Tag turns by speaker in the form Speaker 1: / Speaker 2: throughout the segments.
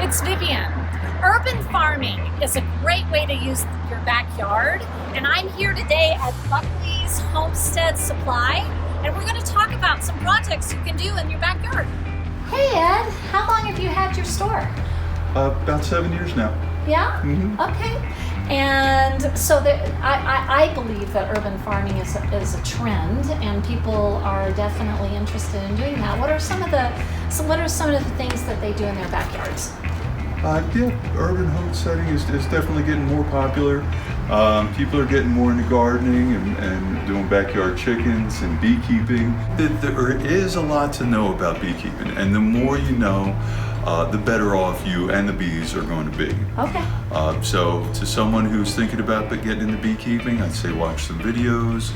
Speaker 1: it's Vivian. Urban farming is a great way to use your backyard, and I'm here today at Buckley's Homestead Supply, and we're going to talk about some projects you can do in your backyard.
Speaker 2: Hey Ed, how long have you had your store?
Speaker 3: About 7 years now.
Speaker 2: Yeah?
Speaker 3: Mm-hmm.
Speaker 2: Okay. And so I believe that urban farming is a trend, and people are definitely interested in doing that. What are some of the things that they do in their backyards?
Speaker 3: Urban homesteading is definitely getting more popular. People are getting more into gardening and doing backyard chickens and beekeeping. There is a lot to know about beekeeping, and the more you know, the better off you and the bees are going to be.
Speaker 2: Okay.
Speaker 3: So to someone who's thinking about getting into beekeeping, I'd say watch some videos,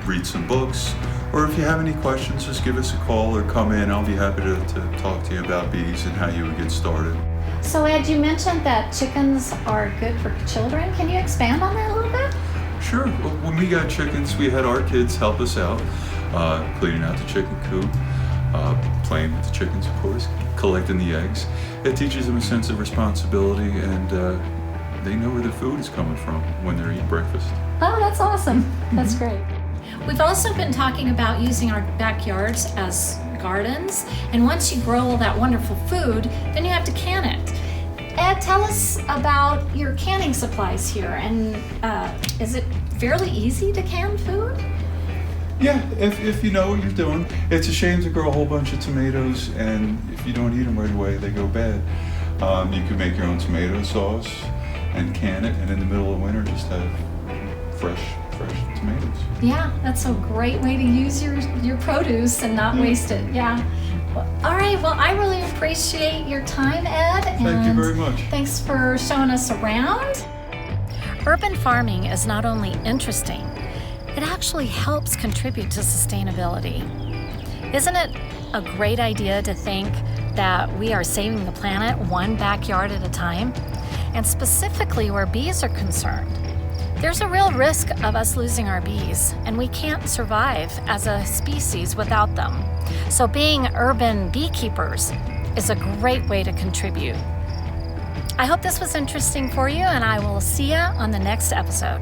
Speaker 3: read some books, or if you have any questions, just give us a call or come in. I'll be happy to talk to you about bees and how you would get started.
Speaker 2: So Ed, you mentioned that chickens are good for children. Can you expand on that a little bit?
Speaker 3: Sure. Well, when we got chickens, we had our kids help us out, cleaning out the chicken coop, playing with the chickens, of course, collecting the eggs. It teaches them a sense of responsibility, and they know where their food is coming from when they're eating breakfast.
Speaker 2: Oh, that's awesome. That's great.
Speaker 1: We've also been talking about using our backyards as gardens, and once you grow all that wonderful food, then you have to can it.
Speaker 2: Ed, tell us about your canning supplies here, and is it fairly easy to can food?
Speaker 3: Yeah, if you know what you're doing. It's a shame to grow a whole bunch of tomatoes, and if you don't eat them right away, they go bad. You can make your own tomato sauce and can it, and in the middle of winter, just have fresh tomatoes.
Speaker 2: Yeah, that's a great way to use your produce and not waste it. Yeah. Well, all right. Well, I really appreciate your time, Ed.
Speaker 3: Thank you very much.
Speaker 2: Thanks for showing us around.
Speaker 1: Urban farming is not only interesting, it actually helps contribute to sustainability. Isn't it a great idea to think that we are saving the planet one backyard at a time? And specifically where bees are concerned, there's a real risk of us losing our bees, and we can't survive as a species without them. So being urban beekeepers is a great way to contribute. I hope this was interesting for you, and I will see you on the next episode.